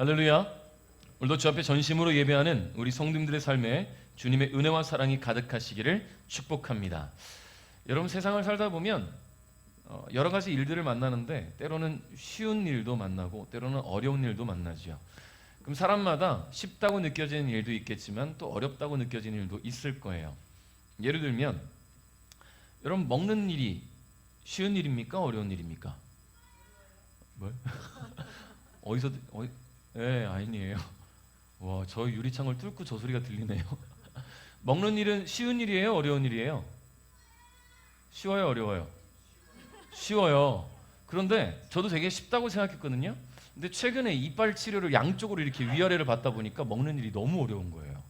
할렐루야. 오늘도 주 앞에 전심으로 예배하는 우리 성도님들의 삶에 주님의 은혜와 사랑이 가득하시기를 축복합니다. 여러분, 세상을 살다 보면 여러 가지 일들을 만나는데 때로는 쉬운 일도 만나고 때로는 어려운 일도 만나죠. 그럼 사람마다 쉽다고 느껴지는 일도 있겠지만 또 어렵다고 느껴지는 일도 있을 거예요. 예를 들면 여러분, 먹는 일이 쉬운 일입니까? 어려운 일입니까? 뭘? 아니에요. 와, 저 유리창을 뚫고 저 소리가 들리네요. 먹는 일은 쉬운 일이에요? 어려운 일이에요? 쉬워요? 어려워요? 쉬워요. 그런데 저도 되게 쉽다고 생각했거든요. 근데 최근에 이빨 치료를 양쪽으로 이렇게 위아래를 받다 보니까 먹는 일이 너무 어려운 거예요.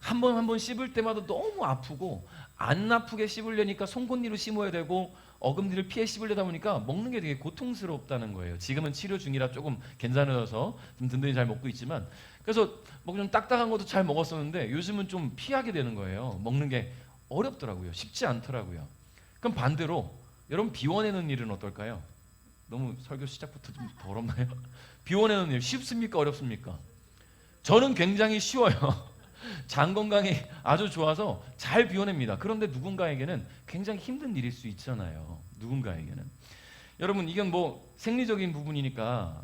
한 번 씹을 때마다 너무 아프고, 안 아프게 씹으려니까 송곳니로 씹어야 되고 어금니를 피해 씹으려다 보니까 먹는 게 되게 고통스럽다는 거예요. 지금은 치료 중이라 조금 괜찮아져서 좀 든든히 잘 먹고 있지만, 그래서 뭐 좀 딱딱한 것도 잘 먹었었는데 요즘은 좀 피하게 되는 거예요. 먹는 게 어렵더라고요. 쉽지 않더라고요. 그럼 반대로 여러분, 비워내는 일은 어떨까요? 너무 설교 시작부터 좀 더럽나요? 비워내는 일 쉽습니까? 어렵습니까? 저는 굉장히 쉬워요. 장 건강이 아주 좋아서 잘 비워냅니다. 그런데 누군가에게는 굉장히 힘든 일일 수 있잖아요. 누군가에게는. 여러분, 이건 뭐 생리적인 부분이니까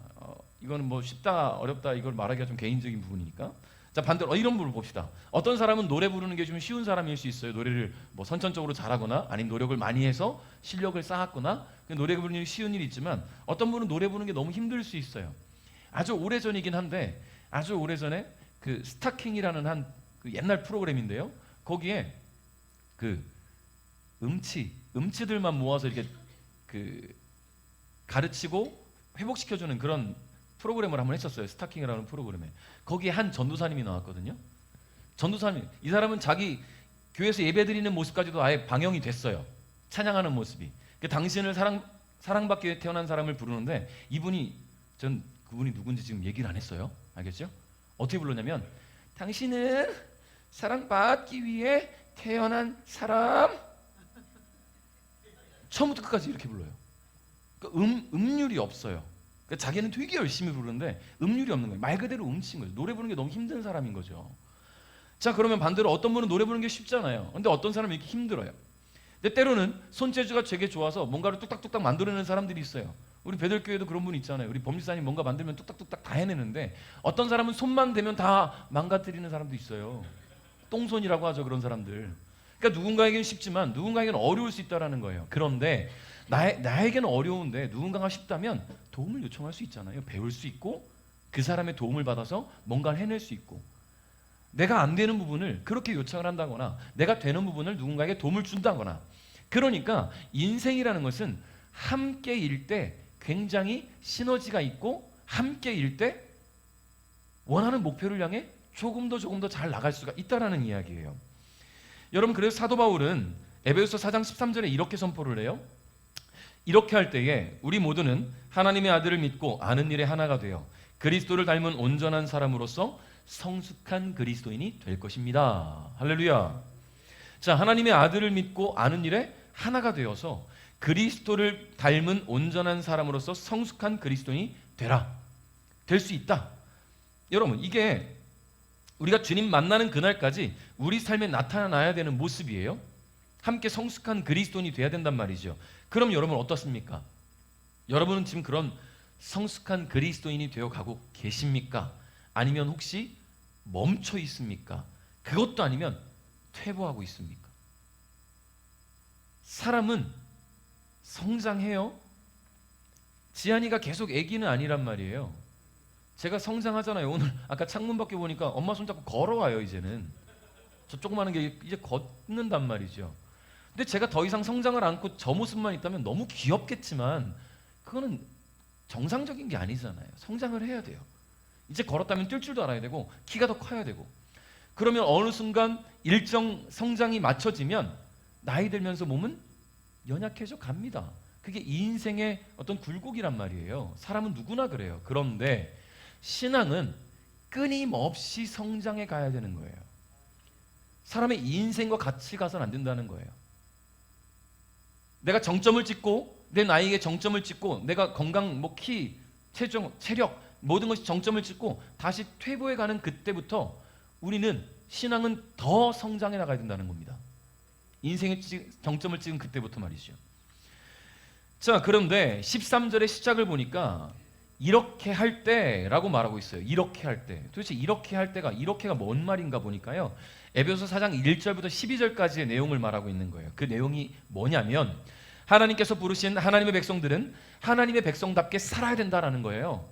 이거는 뭐 쉽다 어렵다 이걸 말하기가 좀 개인적인 부분이니까. 자, 반대로 이런 부분을 봅시다. 어떤 사람은 노래 부르는 게 좀 쉬운 사람일 수 있어요. 노래를 뭐 선천적으로 잘하거나 아니면 노력을 많이 해서 실력을 쌓았거나 노래 부르는 일이 쉬운 일이 있지만, 어떤 분은 노래 부르는 게 너무 힘들 수 있어요. 아주 오래전이긴 한데, 아주 오래전에 그 스타킹이라는 한 그 옛날 프로그램인데요. 거기에 그 음치들만 모아서 이렇게 그 가르치고 회복시켜주는 그런 프로그램을 한번 했었어요. 스타킹이라는 프로그램에. 거기에 한 전도사님이 나왔거든요. 전도사님, 이 사람은 자기 교회에서 예배드리는 모습까지도 아예 방영이 됐어요. 찬양하는 모습이. 당신을 사랑받기 위해 태어난 사람을 부르는데, 전 그분이 누군지 지금 얘기를 안 했어요. 알겠죠? 어떻게 불렀냐면, 당신은 사랑받기 위해 태어난 사람. 처음부터 끝까지 이렇게 불러요. 음률이 없어요. 자기는 되게 열심히 부르는데 음률이 없는 거예요. 말 그대로 음치인 거죠. 노래 부르는 게 너무 힘든 사람인 거죠. 자, 그러면 반대로 어떤 분은 노래 부르는 게 쉽잖아요. 근데 어떤 사람은 이렇게 힘들어요. 근데 때로는 손재주가 되게 좋아서 뭔가를 뚝딱뚝딱 만들어내는 사람들이 있어요. 우리 베들교회도 그런 분 있잖아요. 우리 범지사님 뭔가 만들면 뚝딱뚝딱 다 해내는데, 어떤 사람은 손만 대면 다 망가뜨리는 사람도 있어요. 똥손이라고 하죠, 그런 사람들. 그러니까 누군가에게는 쉽지만 누군가에게는 어려울 수 있다는 거예요. 그런데 나에게는 어려운데 누군가가 쉽다면 도움을 요청할 수 있잖아요. 배울 수 있고 그 사람의 도움을 받아서 뭔가를 해낼 수 있고, 내가 안 되는 부분을 그렇게 요청을 한다거나 내가 되는 부분을 누군가에게 도움을 준다거나. 그러니까 인생이라는 것은 함께일 때 굉장히 시너지가 있고, 함께일 때 원하는 목표를 향해 조금 더 잘 나갈 수가 있다라는 이야기예요. 여러분, 그래서 사도 바울은 에베소서 4장 13절에 이렇게 선포를 해요. 이렇게 할 때에 우리 모두는 하나님의 아들을 믿고 아는 일에 하나가 되어 그리스도를 닮은 온전한 사람으로서 성숙한 그리스도인이 될 것입니다. 할렐루야. 자, 하나님의 아들을 믿고 아는 일에 하나가 되어서 그리스도를 닮은 온전한 사람으로서 성숙한 그리스도인이 될 수 있다. 여러분, 이게 우리가 주님 만나는 그날까지 우리 삶에 나타나야 되는 모습이에요. 함께 성숙한 그리스도인이 돼야 된단 말이죠. 그럼 여러분 어떻습니까? 여러분은 지금 그런 성숙한 그리스도인이 되어가고 계십니까? 아니면 혹시 멈춰 있습니까? 그것도 아니면 퇴보하고 있습니까? 사람은 성장해요. 지한이가 계속 애기는 아니란 말이에요. 제가 성장하잖아요. 오늘 아까 창문 밖에 보니까 엄마 손잡고 걸어와요. 이제는 저 조그마한 게 이제 걷는단 말이죠. 근데 제가 더 이상 성장을 않고 저 모습만 있다면 너무 귀엽겠지만 그거는 정상적인 게 아니잖아요. 성장을 해야 돼요. 이제 걸었다면 뛸 줄도 알아야 되고 키가 더 커야 되고, 그러면 어느 순간 일정 성장이 맞춰지면 나이 들면서 몸은 연약해져 갑니다. 그게 인생의 어떤 굴곡이란 말이에요. 사람은 누구나 그래요. 그런데 신앙은 끊임없이 성장해 가야 되는 거예요. 사람의 인생과 같이 가서는 안 된다는 거예요. 내가 정점을 찍고 내 나이에 정점을 찍고 내가 건강, 키, 체중, 체력 모든 것이 정점을 찍고 다시 퇴보해 가는 그때부터 우리는 신앙은 더 성장해 나가야 된다는 겁니다. 인생의 정점을 찍은 그때부터 말이죠. 자, 그런데 13절의 시작을 보니까 이렇게 할 때라고 말하고 있어요. 이렇게 할 때. 도대체 이렇게 할 때가, 이렇게가 뭔 말인가 보니까요, 에베소 4장 1절부터 12절까지의 내용을 말하고 있는 거예요. 그 내용이 뭐냐면 하나님께서 부르신 하나님의 백성들은 하나님의 백성답게 살아야 된다라는 거예요.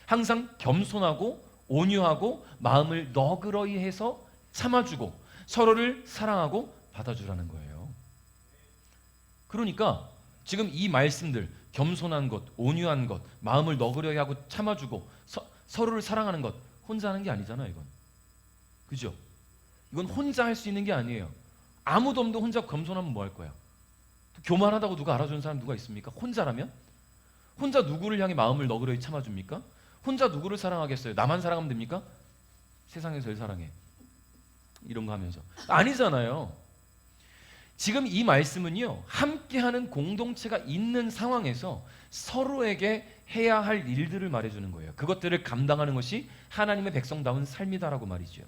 항상 겸손하고 온유하고 마음을 너그러이 해서 참아주고 서로를 사랑하고 받아주라는 거예요. 그러니까 지금 이 말씀들, 겸손한 것, 온유한 것, 마음을 너그러이 하고 참아주고 서로를 사랑하는 것, 혼자 하는 게 아니잖아요, 이건. 그죠? 이건 혼자 할 수 있는 게 아니에요. 아무도 없는데 혼자 겸손하면 뭐 할 거야? 교만하다고 누가 알아주는 사람 누가 있습니까? 혼자라면? 혼자 누구를 향해 마음을 너그러이 참아줍니까? 혼자 누구를 사랑하겠어요? 나만 사랑하면 됩니까? 세상에서 제일 사랑해. 이런 거 하면서. 아니잖아요. 지금 이 말씀은요, 함께하는 공동체가 있는 상황에서 서로에게 해야 할 일들을 말해주는 거예요. 그것들을 감당하는 것이 하나님의 백성다운 삶이다라고 말이죠.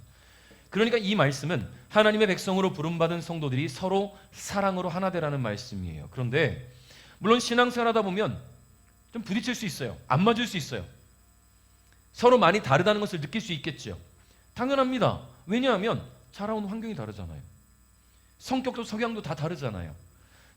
그러니까 이 말씀은 하나님의 백성으로 부름받은 성도들이 서로 사랑으로 하나 되라는 말씀이에요. 그런데 물론 신앙생활하다 보면 좀 부딪힐 수 있어요. 안 맞을 수 있어요. 서로 많이 다르다는 것을 느낄 수 있겠죠. 당연합니다. 왜냐하면 자라온 환경이 다르잖아요. 성격도 성향도 다 다르잖아요.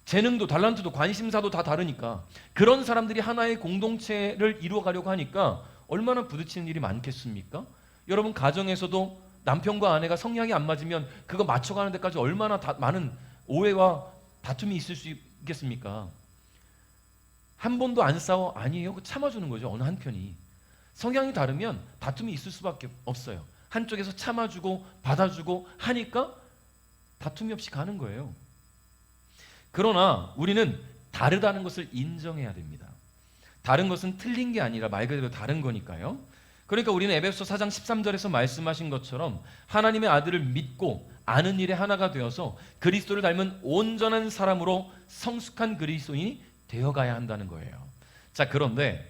재능도 달란트도 관심사도 다 다르니까 그런 사람들이 하나의 공동체를 이루어가려고 하니까 얼마나 부딪히는 일이 많겠습니까? 여러분 가정에서도 남편과 아내가 성향이 안 맞으면 그거 맞춰가는 데까지 얼마나 많은 오해와 다툼이 있을 수 있겠습니까? 한 번도 안 싸워? 아니에요. 참아주는 거죠. 어느 한편이. 성향이 다르면 다툼이 있을 수밖에 없어요. 한쪽에서 참아주고 받아주고 하니까 다툼이 없이 가는 거예요. 그러나 우리는 다르다는 것을 인정해야 됩니다. 다른 것은 틀린 게 아니라 말 그대로 다른 거니까요. 그러니까 우리는 에베소 4장 13절에서 말씀하신 것처럼 하나님의 아들을 믿고 아는 일에 하나가 되어서 그리스도를 닮은 온전한 사람으로 성숙한 그리스도인이 되어가야 한다는 거예요. 자, 그런데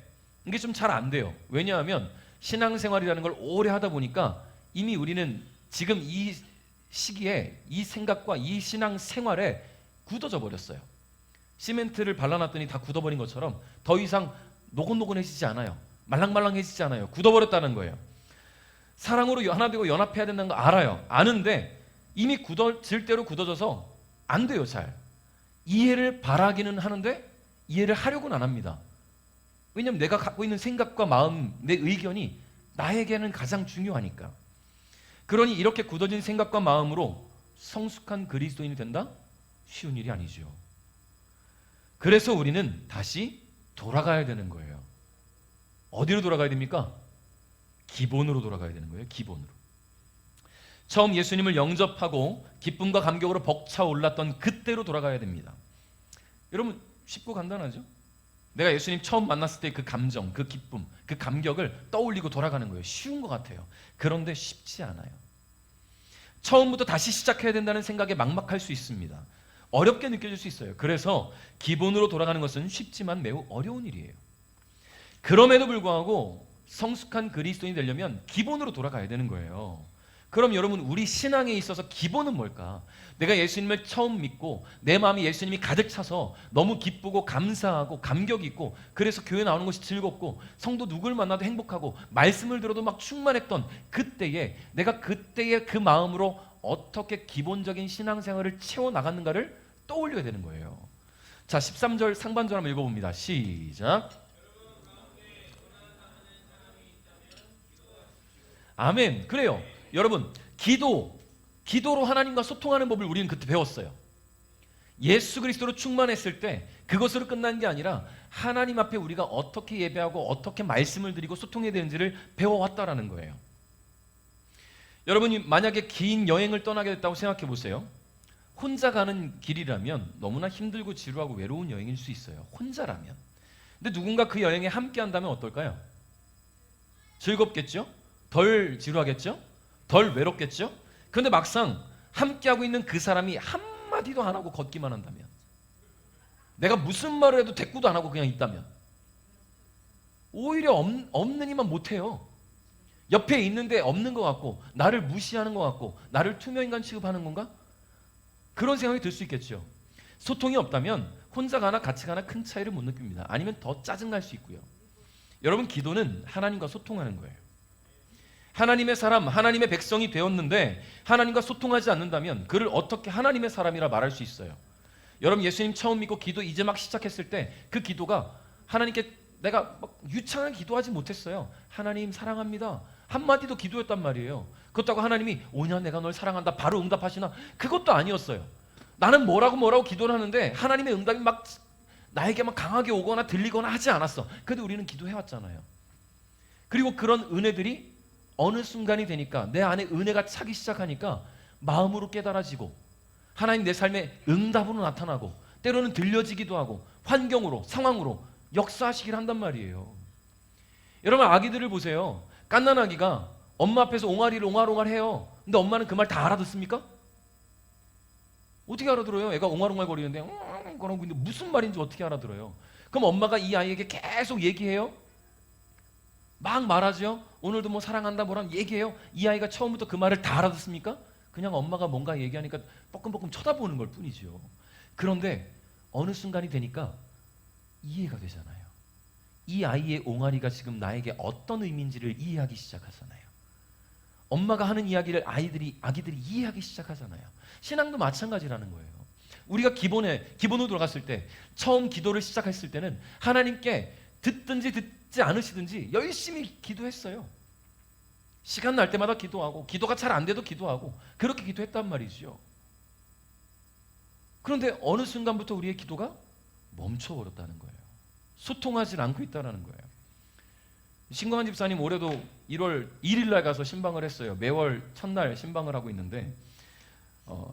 이게 좀 잘 안 돼요. 왜냐하면 신앙생활이라는 걸 오래 하다 보니까 이미 우리는 지금 이 시기에 이 생각과 이 신앙생활에 굳어져 버렸어요. 시멘트를 발라놨더니 다 굳어버린 것처럼 더 이상 노곤노곤해지지 않아요. 말랑말랑해지지 않아요. 굳어버렸다는 거예요. 사랑으로 하나 되고 연합해야 된다는 거 알아요. 아는데 이미 굳어질 대로 굳어져서 안 돼요. 잘 이해를 바라기는 하는데 이해를 하려고는 안 합니다. 왜냐하면 내가 갖고 있는 생각과 마음, 내 의견이 나에게는 가장 중요하니까. 그러니 이렇게 굳어진 생각과 마음으로 성숙한 그리스도인이 된다? 쉬운 일이 아니죠. 그래서 우리는 다시 돌아가야 되는 거예요. 어디로 돌아가야 됩니까? 기본으로 돌아가야 되는 거예요. 기본으로. 처음 예수님을 영접하고 기쁨과 감격으로 벅차올랐던 그때로 돌아가야 됩니다. 여러분 쉽고 간단하죠? 내가 예수님 처음 만났을 때 그 감정, 그 기쁨, 그 감격을 떠올리고 돌아가는 거예요. 쉬운 것 같아요. 그런데 쉽지 않아요. 처음부터 다시 시작해야 된다는 생각에 막막할 수 있습니다. 어렵게 느껴질 수 있어요. 그래서 기본으로 돌아가는 것은 쉽지만 매우 어려운 일이에요. 그럼에도 불구하고 성숙한 그리스도인이 되려면 기본으로 돌아가야 되는 거예요. 그럼 여러분 우리 신앙에 있어서 기본은 뭘까? 내가 예수님을 처음 믿고 내 마음이 예수님이 가득 차서 너무 기쁘고 감사하고 감격이 있고 그래서 교회 나오는 것이 즐겁고 성도 누굴 만나도 행복하고 말씀을 들어도 막 충만했던 그때에 내가 그때의 그 마음으로 어떻게 기본적인 신앙생활을 채워나갔는가를 떠올려야 되는 거예요. 자, 13절 상반절 한번 읽어봅니다. 시작. 아멘. 그래요. 여러분 기도로 하나님과 소통하는 법을 우리는 그때 배웠어요. 예수 그리스도로 충만했을 때 그것으로 끝난 게 아니라 하나님 앞에 우리가 어떻게 예배하고 어떻게 말씀을 드리고 소통해야 되는지를 배워왔다라는 거예요. 여러분이 만약에 긴 여행을 떠나게 됐다고 생각해 보세요. 혼자 가는 길이라면 너무나 힘들고 지루하고 외로운 여행일 수 있어요. 혼자라면. 근데 누군가 그 여행에 함께 한다면 어떨까요? 즐겁겠죠? 덜 지루하겠죠? 덜 외롭겠죠? 그런데 막상 함께하고 있는 그 사람이 한마디도 안 하고 걷기만 한다면, 내가 무슨 말을 해도 대꾸도 안 하고 그냥 있다면, 오히려 없느니만 못해요. 옆에 있는데 없는 것 같고, 나를 무시하는 것 같고, 나를 투명인간 취급하는 건가? 그런 생각이 들 수 있겠죠. 소통이 없다면 혼자 가나 같이 가나 큰 차이를 못 느낍니다. 아니면 더 짜증날 수 있고요. 여러분, 기도는 하나님과 소통하는 거예요. 하나님의 사람, 하나님의 백성이 되었는데 하나님과 소통하지 않는다면 그를 어떻게 하나님의 사람이라 말할 수 있어요? 여러분, 예수님 처음 믿고 기도 이제 막 시작했을 때 그 기도가 하나님께 내가 막 유창한 기도하지 못했어요. 하나님 사랑합니다 한마디도 기도였단 말이에요. 그렇다고 하나님이 오냐 내가 널 사랑한다 바로 응답하시나? 그것도 아니었어요. 나는 뭐라고 기도를 하는데 하나님의 응답이 막 나에게 막 강하게 오거나 들리거나 하지 않았어. 그래도 우리는 기도해왔잖아요. 그리고 그런 은혜들이 어느 순간이 되니까 내 안에 은혜가 차기 시작하니까 마음으로 깨달아지고 하나님 내 삶에 응답으로 나타나고 때로는 들려지기도 하고 환경으로 상황으로 역사하시길 한단 말이에요. 여러분, 아기들을 보세요. 갓난 아기가 엄마 앞에서 옹알이를 옹알옹알 해요. 근데 엄마는 그 말 다 알아듣습니까? 어떻게 알아들어요? 애가 옹알옹알 거리는데 그러고 있는데 무슨 말인지 어떻게 알아들어요? 그럼 엄마가 이 아이에게 계속 얘기해요? 막 말하죠. 오늘도 뭐 사랑한다 뭐라 얘기해요. 이 아이가 처음부터 그 말을 다 알아듣습니까? 그냥 엄마가 뭔가 얘기하니까 뻐끔뻐끔 쳐다보는 걸 뿐이죠. 그런데 어느 순간이 되니까 이해가 되잖아요. 이 아이의 옹알이가 지금 나에게 어떤 의미인지를 이해하기 시작하잖아요. 엄마가 하는 이야기를 아기들이 이해하기 시작하잖아요. 신앙도 마찬가지라는 거예요. 우리가 기본으로 들어갔을 때 처음 기도를 시작했을 때는 하나님께 듣든지 듣지 않으시든지 열심히 기도했어요. 시간 날 때마다 기도하고 기도가 잘 안 돼도 기도하고 그렇게 기도했단 말이죠. 그런데 어느 순간부터 우리의 기도가 멈춰버렸다는 거예요. 소통하지 않고 있다는 거예요. 신광한 집사님 올해도 1월 1일 날 가서 신방을 했어요. 매월 첫날 신방을 하고 있는데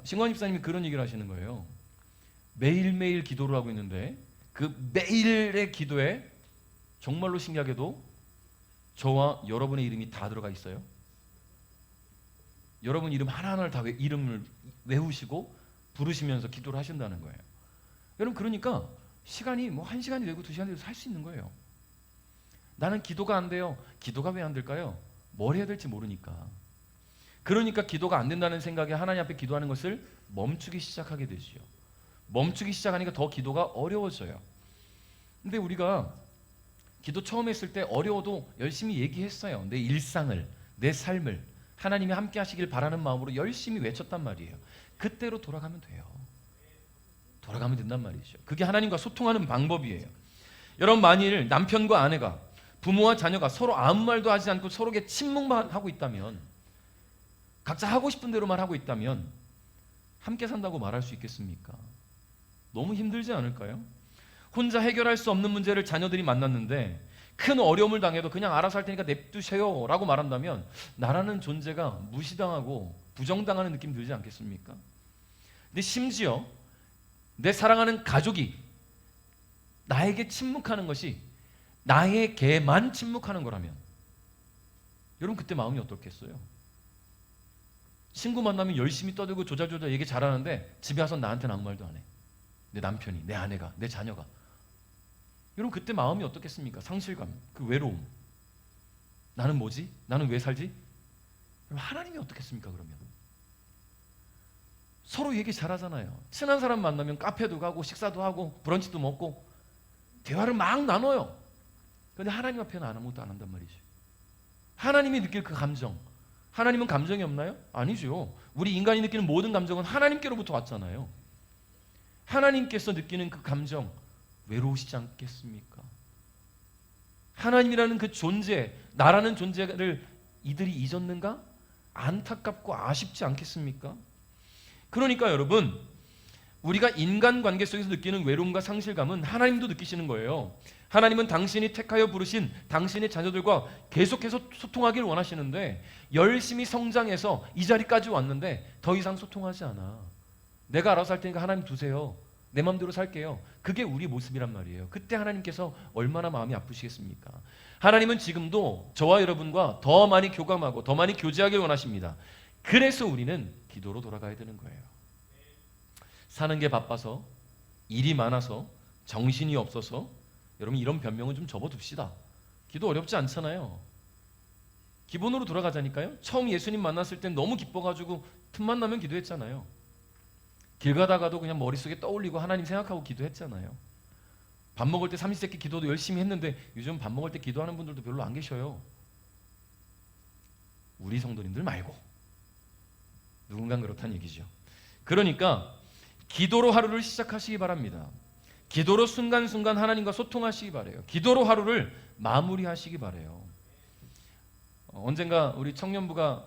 신광한 집사님이 그런 얘기를 하시는 거예요. 매일매일 기도를 하고 있는데 그 매일의 기도에 정말로 신기하게도 저와 여러분의 이름이 다 들어가 있어요. 여러분 이름 하나하나를 다 이름을 외우시고 부르시면서 기도를 하신다는 거예요. 여러분, 그러니까 시간이 뭐 1시간이 되고 2시간이 되고 살 수 있는 거예요. 나는 기도가 안 돼요. 기도가 왜 안 될까요? 뭘 해야 될지 모르니까. 그러니까 기도가 안 된다는 생각에 하나님 앞에 기도하는 것을 멈추기 시작하게 되지요. 멈추기 시작하니까 더 기도가 어려워져요. 근데 우리가 기도 처음 했을 때 어려워도 열심히 얘기했어요. 내 일상을, 내 삶을 하나님이 함께 하시길 바라는 마음으로 열심히 외쳤단 말이에요. 그때로 돌아가면 돼요. 돌아가면 된단 말이죠. 그게 하나님과 소통하는 방법이에요. 여러분, 만일 남편과 아내가 부모와 자녀가 서로 아무 말도 하지 않고 서로에게 침묵만 하고 있다면, 각자 하고 싶은 대로만 하고 있다면 함께 산다고 말할 수 있겠습니까? 너무 힘들지 않을까요? 혼자 해결할 수 없는 문제를 자녀들이 만났는데 큰 어려움을 당해도 그냥 알아서 할 테니까 냅두세요 라고 말한다면 나라는 존재가 무시당하고 부정당하는 느낌 들지 않겠습니까? 근데 심지어 내 사랑하는 가족이 나에게 침묵하는 것이 나에게만 침묵하는 거라면 여러분, 그때 마음이 어떻겠어요? 친구 만나면 열심히 떠들고 조잘조잘 얘기 잘하는데 집에 와서 나한테는 아무 말도 안 해. 내 남편이, 내 아내가, 내 자녀가. 여러분, 그때 마음이 어떻겠습니까? 상실감, 그 외로움. 나는 뭐지? 나는 왜 살지? 그럼 하나님이 어떻겠습니까? 그러면 서로 얘기 잘하잖아요. 친한 사람 만나면 카페도 가고 식사도 하고 브런치도 먹고 대화를 막 나눠요. 그런데 하나님 앞에는 아무것도 안 한단 말이죠. 하나님이 느낄 그 감정, 하나님은 감정이 없나요? 아니죠. 우리 인간이 느끼는 모든 감정은 하나님께로부터 왔잖아요. 하나님께서 느끼는 그 감정 외로우시지 않겠습니까? 하나님이라는 그 존재, 나라는 존재를 이들이 잊었는가? 안타깝고 아쉽지 않겠습니까? 그러니까 여러분, 우리가 인간관계 속에서 느끼는 외로움과 상실감은 하나님도 느끼시는 거예요. 하나님은 당신이 택하여 부르신 당신의 자녀들과 계속해서 소통하길 원하시는데 열심히 성장해서 이 자리까지 왔는데 더 이상 소통하지 않아. 내가 알아서 할 테니까 하나님 두세요. 내 마음대로 살게요. 그게 우리 모습이란 말이에요. 그때 하나님께서 얼마나 마음이 아프시겠습니까? 하나님은 지금도 저와 여러분과 더 많이 교감하고 더 많이 교제하길 원하십니다. 그래서 우리는 기도로 돌아가야 되는 거예요. 사는 게 바빠서, 일이 많아서, 정신이 없어서, 여러분 이런 변명은 좀 접어둡시다. 기도 어렵지 않잖아요. 기본으로 돌아가자니까요. 처음 예수님 만났을 땐 너무 기뻐가지고 틈만 나면 기도했잖아요. 길 가다가도 그냥 머릿속에 떠올리고 하나님 생각하고 기도했잖아요. 밥 먹을 때 삼시세끼 기도도 열심히 했는데 요즘 밥 먹을 때 기도하는 분들도 별로 안 계셔요. 우리 성도님들 말고 누군가는 그렇다는 얘기죠. 그러니까 기도로 하루를 시작하시기 바랍니다. 기도로 순간순간 하나님과 소통하시기 바래요. 기도로 하루를 마무리하시기 바래요. 언젠가 우리 청년부가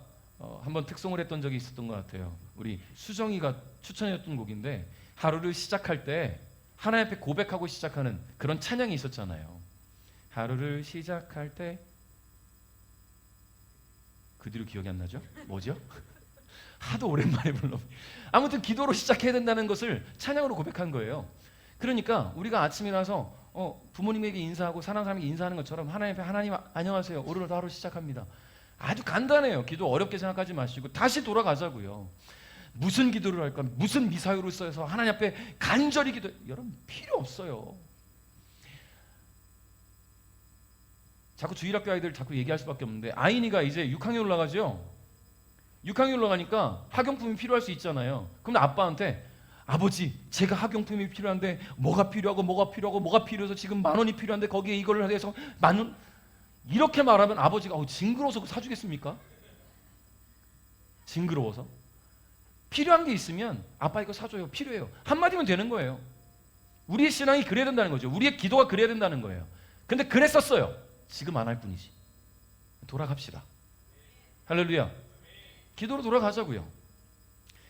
한번 특송을 했던 적이 있었던 것 같아요. 우리 수정이가 추천해줬던 곡인데 하루를 시작할 때 하나님 앞에 고백하고 시작하는 그런 찬양이 있었잖아요. 하루를 시작할 때 그 뒤로 기억이 안 나죠? 뭐죠? 하도 오랜만에 불러. 아무튼 기도로 시작해야 된다는 것을 찬양으로 고백한 거예요. 그러니까 우리가 아침에 일어나서 부모님에게 인사하고 사랑하는 사람에게 인사하는 것처럼 하나님 앞에 하나님 안녕하세요. 오늘도 하루 시작합니다. 아주 간단해요. 기도 어렵게 생각하지 마시고 다시 돌아가자고요. 무슨 기도를 할까? 무슨 미사유를 써서 하나님 앞에 간절히 기도. 여러분 필요 없어요. 자꾸 주일학교 아이들 자꾸 얘기할 수밖에 없는데 아이니가 이제 6학년 올라가죠. 6학년 올라가니까 학용품이 필요할 수 있잖아요. 그럼 아빠한테 아버지 제가 학용품이 필요한데 뭐가 필요해서 지금 10,000원이 필요한데 거기에 이걸 해서 10,000원 이렇게 말하면 아버지가 징그러워서 사주겠습니까? 징그러워서 필요한 게 있으면 아빠 이거 사줘요. 필요해요. 한마디면 되는 거예요. 우리의 신앙이 그래야 된다는 거죠. 우리의 기도가 그래야 된다는 거예요. 근데 그랬었어요. 지금 안 할 뿐이지. 돌아갑시다. 할렐루야. 기도로 돌아가자고요.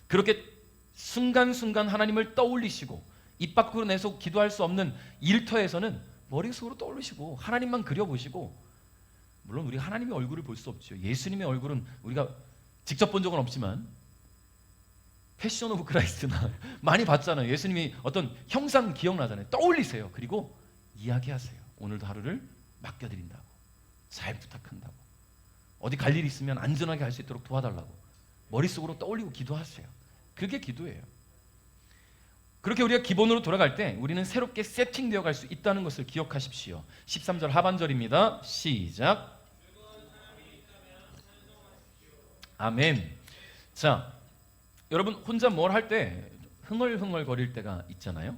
그렇게 순간순간 하나님을 떠올리시고 입 밖으로 내서 기도할 수 없는 일터에서는 머릿속으로 떠올리시고 하나님만 그려보시고, 물론 우리가 하나님의 얼굴을 볼 수 없죠. 예수님의 얼굴은 우리가 직접 본 적은 없지만 패션 오브 크라이스트나 많이 봤잖아요. 예수님이 어떤 형상 기억나잖아요. 떠올리세요. 그리고 이야기하세요. 오늘도 하루를 맡겨드린다고, 잘 부탁한다고, 어디 갈 일 있으면 안전하게 갈 수 있도록 도와달라고 머릿속으로 떠올리고 기도하세요. 그게 기도예요. 그렇게 우리가 기본으로 돌아갈 때 우리는 새롭게 세팅되어 갈 수 있다는 것을 기억하십시오. 13절 하반절입니다. 시작. 아멘. 자, 여러분 혼자 뭘 할 때 흥얼흥얼 거릴 때가 있잖아요.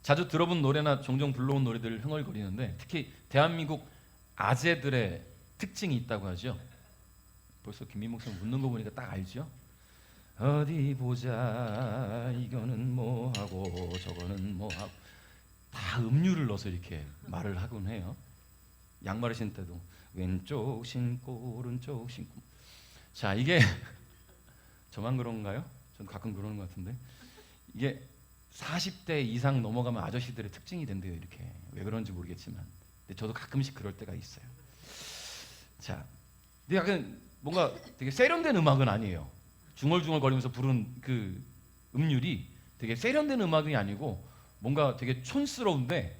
자주 들어본 노래나 종종 불러온 노래들 흥얼거리는데 특히 대한민국 아재들의 특징이 있다고 하죠. 벌써 김민 목사님 웃는 거 보니까 딱 알죠. 어디 보자, 이거는 뭐하고 저거는 뭐하고, 다 음률을 넣어서 이렇게 말을 하곤 해요. 양말을 신을 때도 왼쪽 신고 오른쪽 신고. 자, 이게 저만 그런가요? 전 가끔 그러는 것 같은데, 이게 40대 이상 넘어가면 아저씨들의 특징이 된대요. 이렇게 왜 그런지 모르겠지만, 근데 저도 가끔씩 그럴 때가 있어요. 자, 근데 약간 뭔가 되게 세련된 음악은 아니에요. 중얼중얼 거리면서 부른 그 음률이 되게 세련된 음악이 아니고 뭔가 되게 촌스러운데,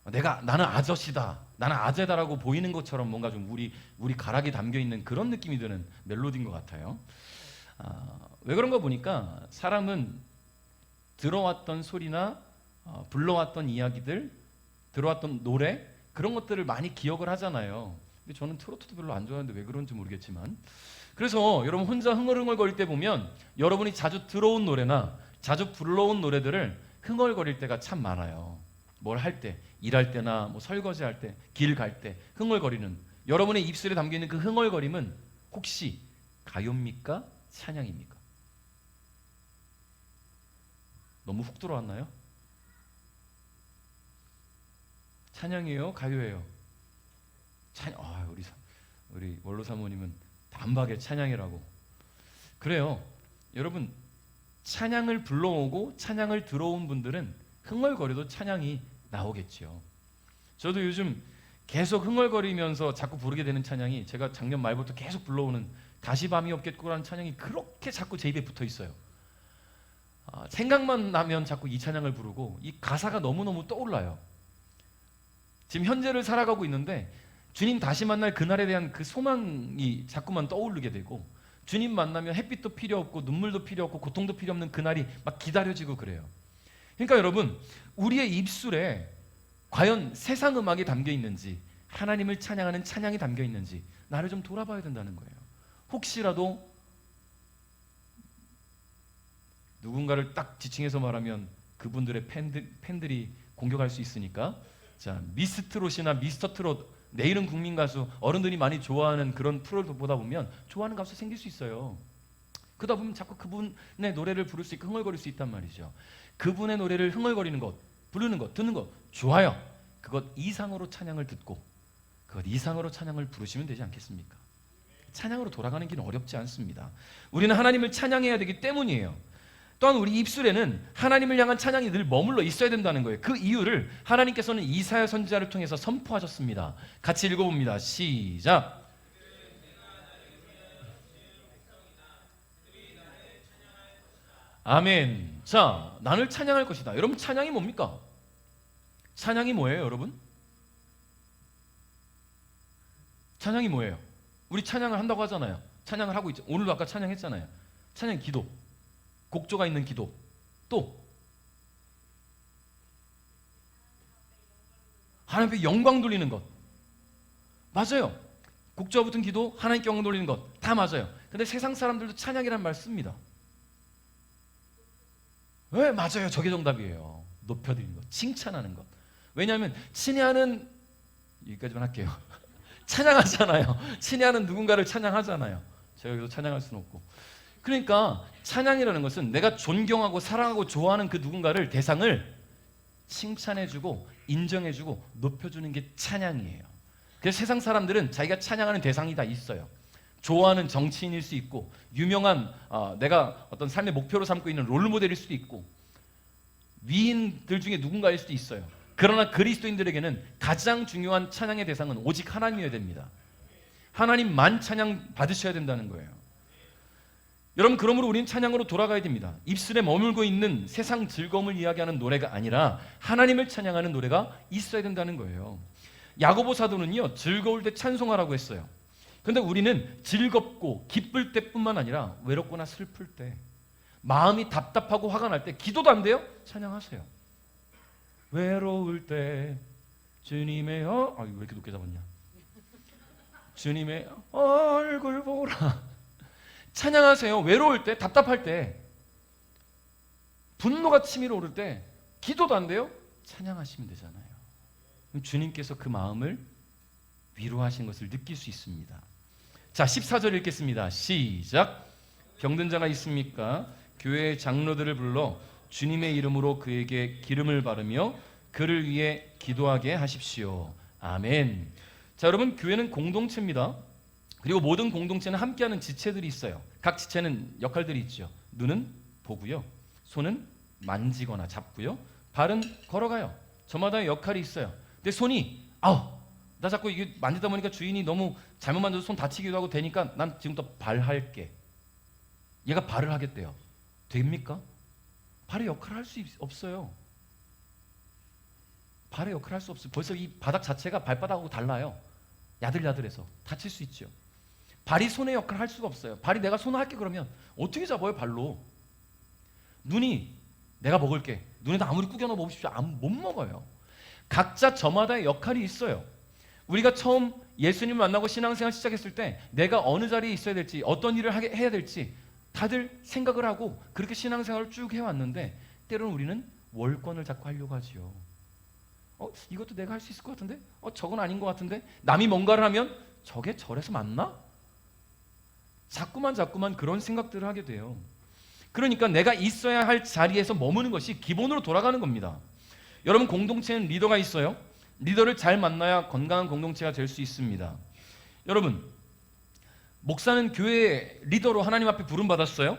나는 아저씨다, 나는 아재다라고 보이는 것처럼 뭔가 좀 우리 가락이 담겨 있는 그런 느낌이 드는 멜로디인 것 같아요. 왜 그런가 보니까 사람은 들어왔던 소리나 불러왔던 이야기들, 들어왔던 노래, 그런 것들을 많이 기억을 하잖아요. 근데 저는 트로트도 별로 안 좋아하는데 왜 그런지 모르겠지만, 그래서 여러분 혼자 흥얼흥얼거릴 때 보면 여러분이 자주 들어온 노래나 자주 불러온 노래들을 흥얼거릴 때가 참 많아요. 뭘 할 때, 일할 때나 뭐 설거지할 때, 길 갈 때 흥얼거리는, 여러분의 입술에 담겨있는 그 흥얼거림은 혹시 가요입니까? 찬양입니까? 너무 훅 들어왔나요? 찬양이에요? 가요예요? 우리 원로 사모님은 단박에 찬양이라고. 그래요. 여러분, 찬양을 불러오고 찬양을 들어온 분들은 흥얼거려도 찬양이 나오겠죠. 저도 요즘 계속 흥얼거리면서 자꾸 부르게 되는 찬양이, 제가 작년 말부터 계속 불러오는 다시 밤이 없겠구라는 찬양이 그렇게 자꾸 제 입에 붙어 있어요. 생각만 나면 자꾸 이 찬양을 부르고 이 가사가 너무너무 떠올라요. 지금 현재를 살아가고 있는데 주님 다시 만날 그날에 대한 그 소망이 자꾸만 떠오르게 되고, 주님 만나면 햇빛도 필요 없고 눈물도 필요 없고 고통도 필요 없는 그날이 막 기다려지고 그래요. 그러니까 여러분, 우리의 입술에 과연 세상 음악이 담겨 있는지, 하나님을 찬양하는 찬양이 담겨 있는지 나를 좀 돌아봐야 된다는 거예요. 혹시라도 누군가를 딱 지칭해서 말하면 그분들의 팬들이 공격할 수 있으니까, 자, 미스트롯이나 미스터트롯, 내일은 국민 가수, 어른들이 많이 좋아하는 그런 프로를 보다 보면 좋아하는 가수 생길 수 있어요. 그러다 보면 자꾸 그분의 노래를 부를 수 있고 흥얼거릴 수 있단 말이죠. 그분의 노래를 흥얼거리는 것, 부르는 것, 듣는 것 좋아요. 그것 이상으로 찬양을 듣고 그것 이상으로 찬양을 부르시면 되지 않겠습니까? 찬양으로 돌아가는 길은 어렵지 않습니다. 우리는 하나님을 찬양해야 되기 때문이에요. 또한 우리 입술에는 하나님을 향한 찬양이 늘 머물러 있어야 된다는 거예요. 그 이유를 하나님께서는 이사야 선지자를 통해서 선포하셨습니다. 같이 읽어봅니다. 시작. 아멘. 자, 나를 찬양할 것이다. 여러분, 찬양이 뭡니까? 찬양이 뭐예요, 여러분? 찬양이 뭐예요? 우리 찬양을 한다고 하잖아요. 찬양을 하고 있죠. 오늘도 아까 찬양했잖아요. 찬양 기도, 곡조가 있는 기도, 또 하나님 앞에 영광 돌리는 것. 맞아요. 곡조가 붙은 기도, 하나님께 영광 돌리는 것 다 맞아요. 근데 세상 사람들도 찬양이라는 말 씁니다. 왜? 맞아요. 저게 정답이에요. 높여드리는 것, 칭찬하는 것. 왜냐하면 친애하는, 여기까지만 할게요. 찬양하잖아요. 친애하는 누군가를 찬양하잖아요. 제가 여기서 찬양할 수는 없고. 그러니까 찬양이라는 것은 내가 존경하고 사랑하고 좋아하는 그 누군가를, 대상을 칭찬해주고 인정해주고 높여주는 게 찬양이에요. 그래서 세상 사람들은 자기가 찬양하는 대상이 다 있어요. 좋아하는 정치인일 수 있고, 유명한 내가 어떤 삶의 목표로 삼고 있는 롤모델일 수도 있고, 위인들 중에 누군가일 수도 있어요. 그러나 그리스도인들에게는 가장 중요한 찬양의 대상은 오직 하나님이어야 됩니다. 하나님만 찬양 받으셔야 된다는 거예요. 여러분, 그러므로 우리는 찬양으로 돌아가야 됩니다. 입술에 머물고 있는 세상 즐거움을 이야기하는 노래가 아니라 하나님을 찬양하는 노래가 있어야 된다는 거예요. 야고보 사도는요, 즐거울 때 찬송하라고 했어요. 근데 우리는 즐겁고 기쁠 때뿐만 아니라 외롭거나 슬플 때, 마음이 답답하고 화가 날 때, 기도도 안 돼요? 찬양하세요. 외로울 때 주님의 왜 이렇게 높게 잡았냐? 주님의 얼굴 보라. 찬양하세요. 외로울 때, 답답할 때, 분노가 치밀어 오를 때 기도도 안 돼요? 찬양하시면 되잖아요. 주님께서 그 마음을 위로하신 것을 느낄 수 있습니다. 자, 14절 읽겠습니다. 시작. 병든 자가 있습니까? 교회의 장로들을 불러 주님의 이름으로 그에게 기름을 바르며 그를 위해 기도하게 하십시오. 아멘. 자, 여러분, 교회는 공동체입니다. 그리고 모든 공동체는 함께하는 지체들이 있어요. 각 지체는 역할들이 있죠. 눈은 보고요, 손은 만지거나 잡고요, 발은 걸어가요. 저마다의 역할이 있어요. 근데 손이 나 자꾸 이게 만지다 보니까 주인이 너무 잘못 만져서 손 다치기도 하고 되니까 난 지금부터 발할게. 얘가 발을 하겠대요. 됩니까? 발의 역할을 할 수 없어요. 발의 역할을 할 수 없어요. 벌써 이 바닥 자체가 발바닥하고 달라요. 야들야들해서 다칠 수 있죠. 발이 손의 역할을 할 수가 없어요. 발이 내가 손을 할게 그러면 어떻게 잡아요, 발로? 눈이 내가 먹을게. 눈에다 아무리 구겨 넣어 보십시오. 못 먹어요. 각자 저마다의 역할이 있어요. 우리가 처음 예수님을 만나고 신앙생활 시작했을 때 내가 어느 자리에 있어야 될지, 어떤 일을 해야 될지 다들 생각을 하고 그렇게 신앙생활을 쭉 해왔는데, 때로는 우리는 월권을 자꾸 하려고 하지요. 이것도 내가 할 수 있을 것 같은데? 저건 아닌 것 같은데? 남이 뭔가를 하면 저게 저래서 맞나? 자꾸만 그런 생각들을 하게 돼요. 그러니까 내가 있어야 할 자리에서 머무는 것이 기본으로 돌아가는 겁니다. 여러분, 공동체는 리더가 있어요. 리더를 잘 만나야 건강한 공동체가 될 수 있습니다. 여러분, 목사는 교회의 리더로 하나님 앞에 부름받았어요.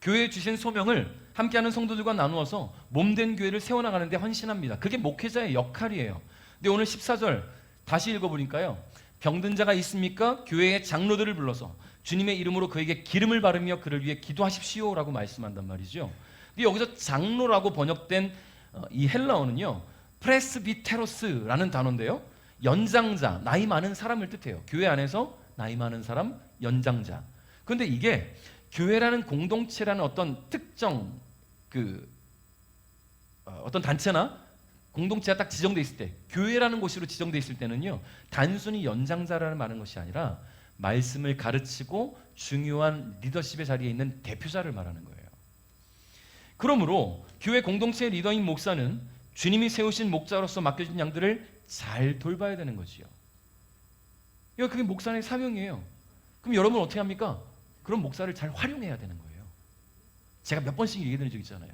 교회에 주신 소명을 함께하는 성도들과 나누어서 몸된 교회를 세워나가는 데 헌신합니다. 그게 목회자의 역할이에요. 근데 오늘 14절 다시 읽어보니까요, 병든 자가 있습니까? 교회의 장로들을 불러서 주님의 이름으로 그에게 기름을 바르며 그를 위해 기도하십시오라고 말씀한단 말이죠. 근데 여기서 장로라고 번역된 이 헬라어는요, 프레스비테로스라는 단어인데요, 연장자, 나이 많은 사람을 뜻해요. 교회 안에서 나이 많은 사람, 연장자. 그런데 이게 교회라는 공동체라는 어떤 특정 어떤 단체나 공동체가 딱 지정돼 있을 때, 교회라는 곳으로 지정돼 있을 때는요, 단순히 연장자라는 말은 것이 아니라 말씀을 가르치고 중요한 리더십의 자리에 있는 대표자를 말하는 거예요. 그러므로 교회 공동체의 리더인 목사는 주님이 세우신 목자로서 맡겨진 양들을 잘 돌봐야 되는 거지요. 그게 목사의 사명이에요. 그럼 여러분 어떻게 합니까? 그런 목사를 잘 활용해야 되는 거예요. 제가 몇 번씩 얘기드린 적 있잖아요.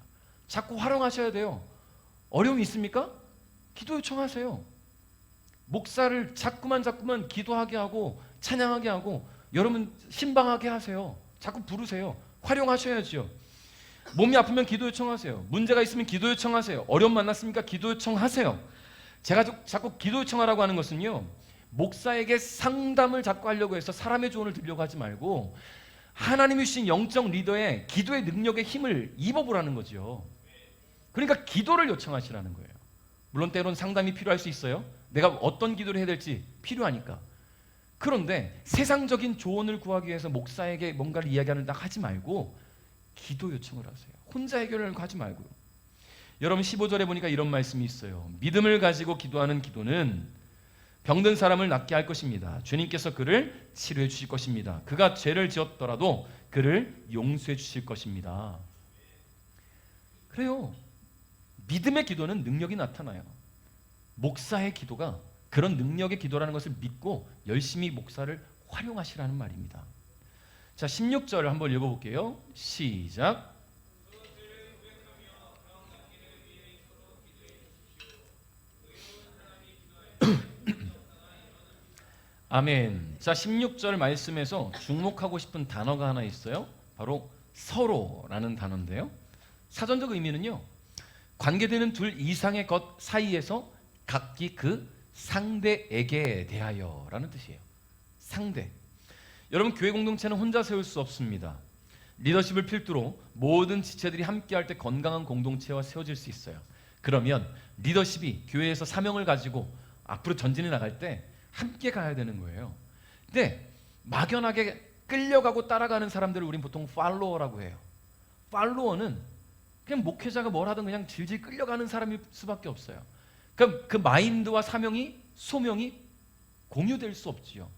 자꾸 활용하셔야 돼요. 어려움이 있습니까? 기도 요청하세요. 목사를 자꾸만 기도하게 하고 찬양하게 하고 여러분 신방하게 하세요. 자꾸 부르세요. 활용하셔야죠. 몸이 아프면 기도 요청하세요. 문제가 있으면 기도 요청하세요. 어려움 만났습니까? 기도 요청하세요. 제가 자꾸 기도 요청하라고 하는 것은요, 목사에게 상담을 자꾸 하려고 해서 사람의 조언을 들려고 하지 말고 하나님이 주신 영적 리더의 기도의 능력의 힘을 입어보라는 거죠. 그러니까 기도를 요청하시라는 거예요. 물론 때론 상담이 필요할 수 있어요. 내가 어떤 기도를 해야 될지 필요하니까. 그런데 세상적인 조언을 구하기 위해서 목사에게 뭔가를 이야기하는 딱 하지 말고 기도 요청을 하세요. 혼자 해결하려고 하지 말고요. 여러분 15절에 보니까 이런 말씀이 있어요. 믿음을 가지고 기도하는 기도는 병든 사람을 낫게 할 것입니다. 주님께서 그를 치료해 주실 것입니다. 그가 죄를 지었더라도 그를 용서해 주실 것입니다. 그래요. 믿음의 기도는 능력이 나타나요. 목사의 기도가 그런 능력의 기도라는 것을 믿고 열심히 목사를 활용하시라는 말입니다. 자, 16절 한번 읽어볼게요. 시작. 아멘. 자, 16절 말씀에서 주목하고 싶은 단어가 하나 있어요. 바로 서로라는 단어인데요. 사전적 의미는요, 관계되는 둘 이상의 것 사이에서 각기 그 상대에게 대하여라는 뜻이에요. 상대. 여러분, 교회 공동체는 혼자 세울 수 없습니다. 리더십을 필두로 모든 지체들이 함께할 때 건강한 공동체와 세워질 수 있어요. 그러면 리더십이 교회에서 사명을 가지고 앞으로 전진해 나갈 때 함께 가야 되는 거예요. 근데 막연하게 끌려가고 따라가는 사람들을 우린 보통 팔로워라고 해요. 팔로워는 그냥 목회자가 뭘 하든 그냥 질질 끌려가는 사람일 수밖에 없어요. 그럼 그 마인드와 사명이, 소명이 공유될 수 없지요.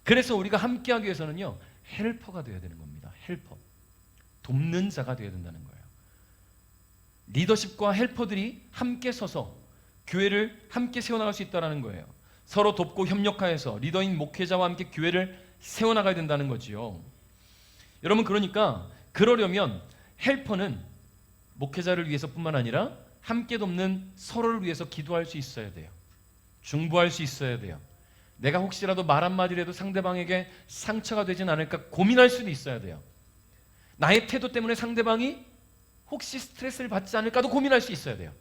그래서 우리가 함께하기 위해서는요, 헬퍼가 되어야 되는 겁니다. 헬퍼. 돕는 자가 되어야 된다는 거예요. 리더십과 헬퍼들이 함께 서서 교회를 함께 세워나갈 수 있다는 거예요. 서로 돕고 협력하여서 리더인 목회자와 함께 교회를 세워나가야 된다는 거지요. 여러분, 그러니까 그러려면 헬퍼는 목회자를 위해서뿐만 아니라 함께 돕는 서로를 위해서 기도할 수 있어야 돼요. 중보할 수 있어야 돼요. 내가 혹시라도 말 한마디라도 상대방에게 상처가 되진 않을까 고민할 수도 있어야 돼요. 나의 태도 때문에 상대방이 혹시 스트레스를 받지 않을까도 고민할 수 있어야 돼요.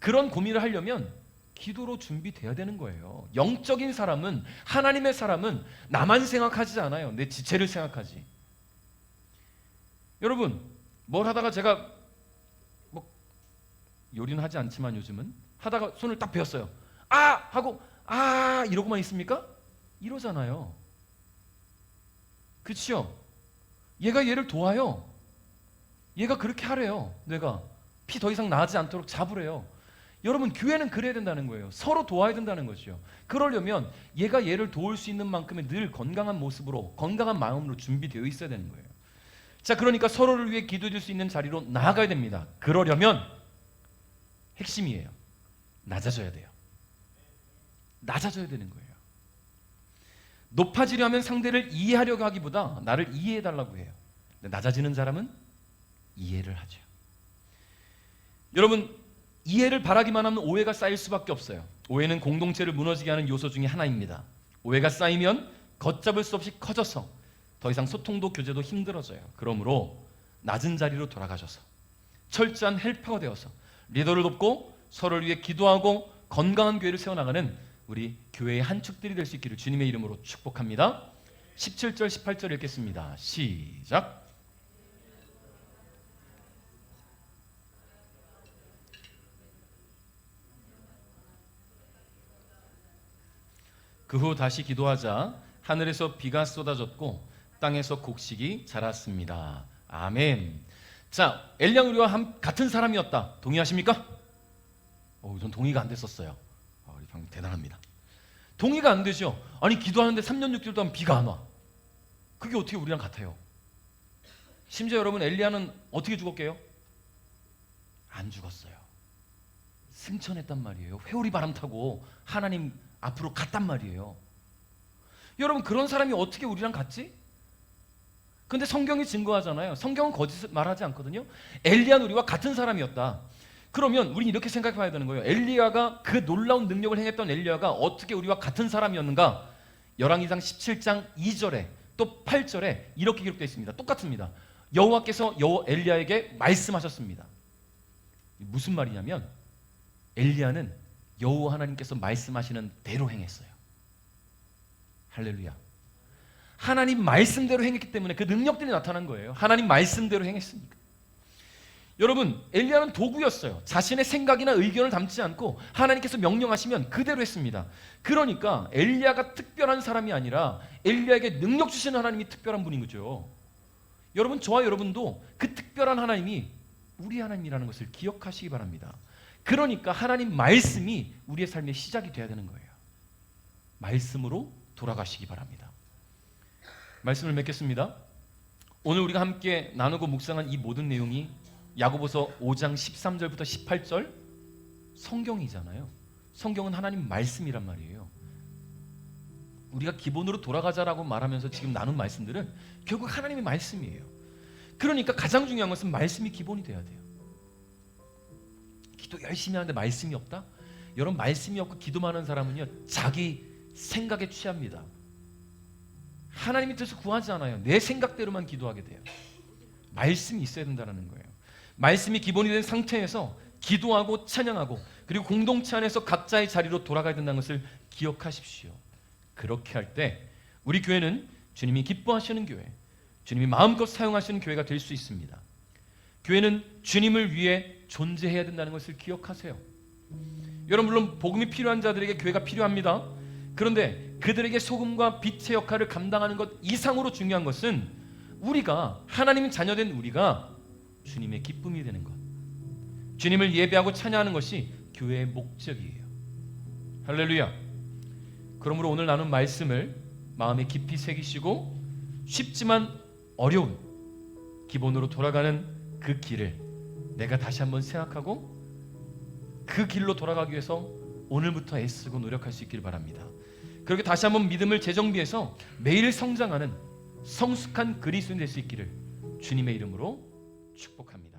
그런 고민을 하려면 기도로 준비돼야 되는 거예요. 영적인 사람은, 하나님의 사람은 나만 생각하지 않아요. 내 지체를 생각하지. 여러분, 뭘 하다가 제가 뭐 요리는 하지 않지만 요즘은 하다가 손을 딱 베었어요. 아! 하고 아! 이러고만 있습니까? 이러잖아요. 그렇죠? 얘가 얘를 도와요. 얘가 그렇게 하래요. 내가 피 더 이상 나지 않도록 잡으래요. 여러분, 교회는 그래야 된다는 거예요. 서로 도와야 된다는 거죠. 그러려면 얘가 얘를 도울 수 있는 만큼의 늘 건강한 모습으로, 건강한 마음으로 준비되어 있어야 되는 거예요. 자, 그러니까 서로를 위해 기도해 줄 수 있는 자리로 나아가야 됩니다. 그러려면 핵심이에요. 낮아져야 돼요. 낮아져야 되는 거예요. 높아지려면 상대를 이해하려고 하기보다 나를 이해해달라고 해요. 낮아지는 사람은 이해를 하죠. 여러분, 이해를 바라기만 하면 오해가 쌓일 수밖에 없어요. 오해는 공동체를 무너지게 하는 요소 중에 하나입니다. 오해가 쌓이면 걷잡을 수 없이 커져서 더 이상 소통도 교제도 힘들어져요. 그러므로 낮은 자리로 돌아가셔서 철저한 헬퍼가 되어서 리더를 돕고 서로를 위해 기도하고 건강한 교회를 세워나가는 우리 교회의 한 축들이 될 수 있기를 주님의 이름으로 축복합니다. 17절 18절 읽겠습니다. 시작. 그 후 다시 기도하자 하늘에서 비가 쏟아졌고 땅에서 곡식이 자랐습니다. 아멘. 자, 엘리야 우리와 같은 사람이었다. 동의하십니까? 전 동의가 안 됐었어요. 우리 방금 대단합니다. 동의가 안 되죠. 아니 기도하는데 3년 6개월 동안 비가 안 와. 그게 어떻게 우리랑 같아요? 심지어 여러분 엘리야는 어떻게 죽었게요? 안 죽었어요. 승천했단 말이에요. 회오리 바람 타고 하나님 앞으로 갔단 말이에요. 여러분 그런 사람이 어떻게 우리랑 같지? 근데 성경이 증거하잖아요. 성경은 거짓 말하지 않거든요. 엘리야는 우리와 같은 사람이었다. 그러면 우리는 이렇게 생각해 봐야 되는 거예요. 엘리야가 그 놀라운 능력을 행했던 엘리야가 어떻게 우리와 같은 사람이었는가? 열왕기상 17장 2절에 또 8절에 이렇게 기록되어 있습니다. 똑같습니다. 여호와께서 엘리야에게 말씀하셨습니다. 무슨 말이냐면 엘리야는 여호와 하나님께서 말씀하시는 대로 행했어요. 할렐루야. 하나님 말씀대로 행했기 때문에 그 능력들이 나타난 거예요. 하나님 말씀대로 행했으니까. 여러분 엘리야는 도구였어요. 자신의 생각이나 의견을 담지 않고 하나님께서 명령하시면 그대로 했습니다. 그러니까 엘리야가 특별한 사람이 아니라 엘리야에게 능력 주시는 하나님이 특별한 분인 거죠. 여러분 저와 여러분도 그 특별한 하나님이 우리 하나님이라는 것을 기억하시기 바랍니다. 그러니까 하나님 말씀이 우리의 삶의 시작이 돼야 되는 거예요. 말씀으로 돌아가시기 바랍니다. 말씀을 맺겠습니다. 오늘 우리가 함께 나누고 묵상한 이 모든 내용이 야고보서 5장 13절부터 18절 성경이잖아요. 성경은 하나님 말씀이란 말이에요. 우리가 기본으로 돌아가자라고 말하면서 지금 나눈 말씀들은 결국 하나님의 말씀이에요. 그러니까 가장 중요한 것은 말씀이 기본이 돼야 돼요. 기도 열심히 하는데 말씀이 없다? 여러분 말씀이 없고 기도만 하는 사람은요 자기 생각에 취합니다. 하나님의 뜻을 구하지 않아요. 내 생각대로만 기도하게 돼요. 말씀이 있어야 된다는 거예요. 말씀이 기본이 된 상태에서 기도하고 찬양하고 그리고 공동체 안에서 각자의 자리로 돌아가야 된다는 것을 기억하십시오. 그렇게 할 때 우리 교회는 주님이 기뻐하시는 교회, 주님이 마음껏 사용하시는 교회가 될 수 있습니다. 교회는 주님을 위해 존재해야 된다는 것을 기억하세요. 여러분 물론 복음이 필요한 자들에게 교회가 필요합니다. 그런데 그들에게 소금과 빛의 역할을 감당하는 것 이상으로 중요한 것은 우리가 하나님의 자녀된 우리가 주님의 기쁨이 되는 것, 주님을 예배하고 찬양하는 것이 교회의 목적이에요. 할렐루야. 그러므로 오늘 나눈 말씀을 마음에 깊이 새기시고 쉽지만 어려운 기본으로 돌아가는 그 길을 내가 다시 한번 생각하고 그 길로 돌아가기 위해서 오늘부터 애쓰고 노력할 수 있기를 바랍니다. 그렇게 다시 한번 믿음을 재정비해서 매일 성장하는 성숙한 그리스도인 될 수 있기를 주님의 이름으로 축복합니다.